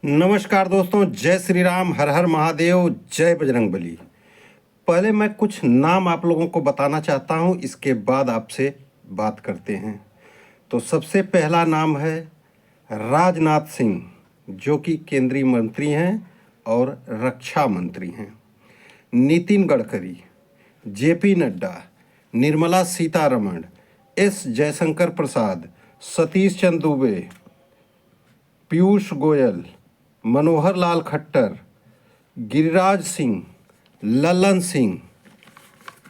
नमस्कार दोस्तों, जय श्री राम, हर हर महादेव, जय बजरंगबली। पहले मैं कुछ नाम आप लोगों को बताना चाहता हूं, इसके बाद आपसे बात करते हैं। तो सबसे पहला नाम है राजनाथ सिंह, जो कि केंद्रीय मंत्री हैं और रक्षा मंत्री हैं। Nitin Gadkari, JP Nadda, Nirmala Sitharaman, S Jaishankar Prasad, Satish Chandra Dubey, Piyush Goyal, Manohar Lal Khattar, Giriraj Singh, Lalan Singh.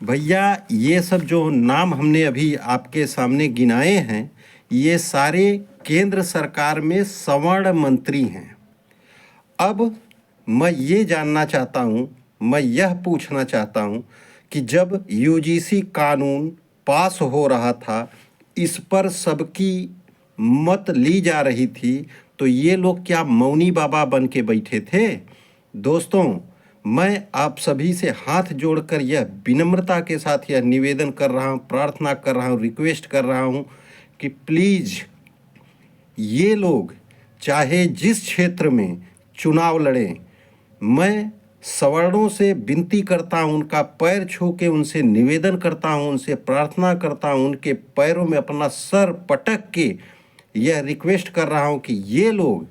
भैया, ये सब जो नाम हमने अभी आपके सामने गिनाए हैं, ये सारे केंद्र सरकार में सवर्ण मंत्री हैं। अब मैं ये जानना चाहता हूँ, मैं यह पूछना चाहता हूँ कि जब यूजीसी कानून पास हो रहा था, इस पर सबकी मत ली जा रही थी, तो ये लोग क्या मौनी बाबा बन के बैठे थे? दोस्तों, मैं आप सभी से हाथ जोड़कर यह विनम्रता के साथ यह निवेदन कर रहा हूँ, प्रार्थना कर रहा हूँ, रिक्वेस्ट कर रहा हूँ कि प्लीज़ ये लोग चाहे जिस क्षेत्र में चुनाव लड़ें, मैं सवर्णों से विनती करता हूँ, उनका पैर छू के उनसे निवेदन करता हूँ, उनसे प्रार्थना करता हूँ, उनके पैरों में अपना सर पटक के यह रिक्वेस्ट कर रहा हूँ कि ये लोग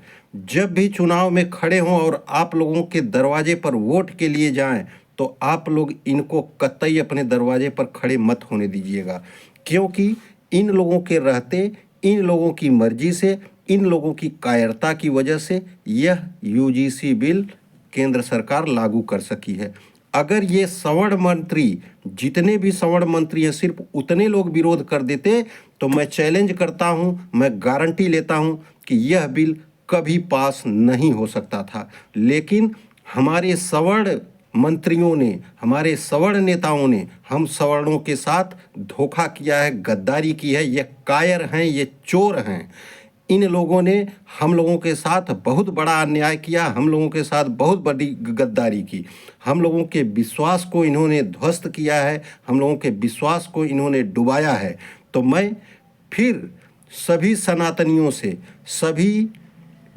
जब भी चुनाव में खड़े हों और आप लोगों के दरवाजे पर वोट के लिए जाएं, तो आप लोग इनको कतई अपने दरवाजे पर खड़े मत होने दीजिएगा, क्योंकि इन लोगों के रहते, इन लोगों की मर्जी से, इन लोगों की कायरता की वजह से यह यूजीसी बिल केंद्र सरकार लागू कर सकी है। अगर ये सवर्ण मंत्री, जितने भी सवर्ण मंत्री हैं, सिर्फ उतने लोग विरोध कर देते, तो मैं चैलेंज करता हूँ, मैं गारंटी लेता हूँ कि यह बिल कभी पास नहीं हो सकता था। लेकिन हमारे सवर्ण मंत्रियों ने, हमारे सवर्ण नेताओं ने हम सवर्णों के साथ धोखा किया है, गद्दारी की है। ये कायर हैं, ये चोर हैं। इन लोगों ने हम लोगों के साथ बहुत बड़ा अन्याय किया, हम लोगों के साथ बहुत बड़ी गद्दारी की, हम लोगों के विश्वास को इन्होंने ध्वस्त किया है, हम लोगों के विश्वास को इन्होंने डुबाया है। तो मैं फिर सभी सनातनियों से, सभी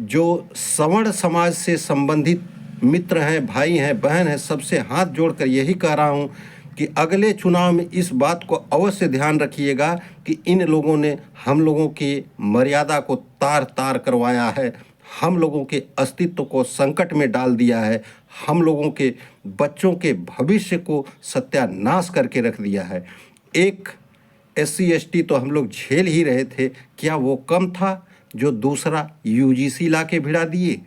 जो सवर्ण समाज से संबंधित मित्र हैं, भाई हैं, बहन हैं, सबसे हाथ जोड़कर यही कह रहा हूँ कि अगले चुनाव में इस बात को अवश्य ध्यान रखिएगा कि इन लोगों ने हम लोगों की मर्यादा को तार तार करवाया है, हम लोगों के अस्तित्व को संकट में डाल दिया है, हम लोगों के बच्चों के भविष्य को सत्यानाश करके रख दिया है। एक SC ST तो हम लोग झेल ही रहे थे, क्या वो कम था जो दूसरा यूजीसी ला के भिड़ा दिए?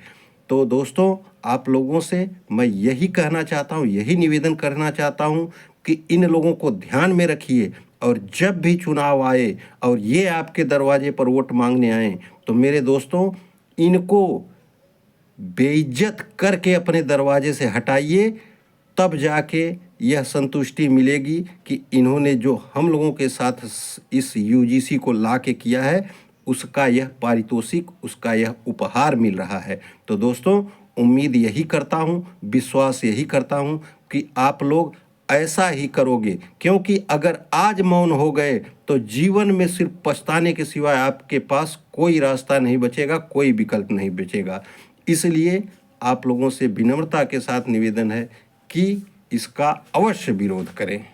तो दोस्तों, आप लोगों से मैं यही कहना चाहता हूँ, यही निवेदन करना चाहता हूँ कि इन लोगों को ध्यान में रखिए, और जब भी चुनाव आए और ये आपके दरवाजे पर वोट मांगने आए, तो मेरे दोस्तों, इनको बेइज्जत करके अपने दरवाजे से हटाइए। तब जाके यह संतुष्टि मिलेगी कि इन्होंने जो हम लोगों के साथ इस यूजीसी को ला के किया है, उसका यह पारितोषिक, उसका यह उपहार मिल रहा है। तो दोस्तों, उम्मीद यही करता हूँ, विश्वास यही करता हूँ कि आप लोग ऐसा ही करोगे, क्योंकि अगर आज मौन हो गए तो जीवन में सिर्फ पछताने के सिवाय आपके पास कोई रास्ता नहीं बचेगा, कोई विकल्प नहीं बचेगा। इसलिए आप लोगों से विनम्रता के साथ निवेदन है कि इसका अवश्य विरोध करें।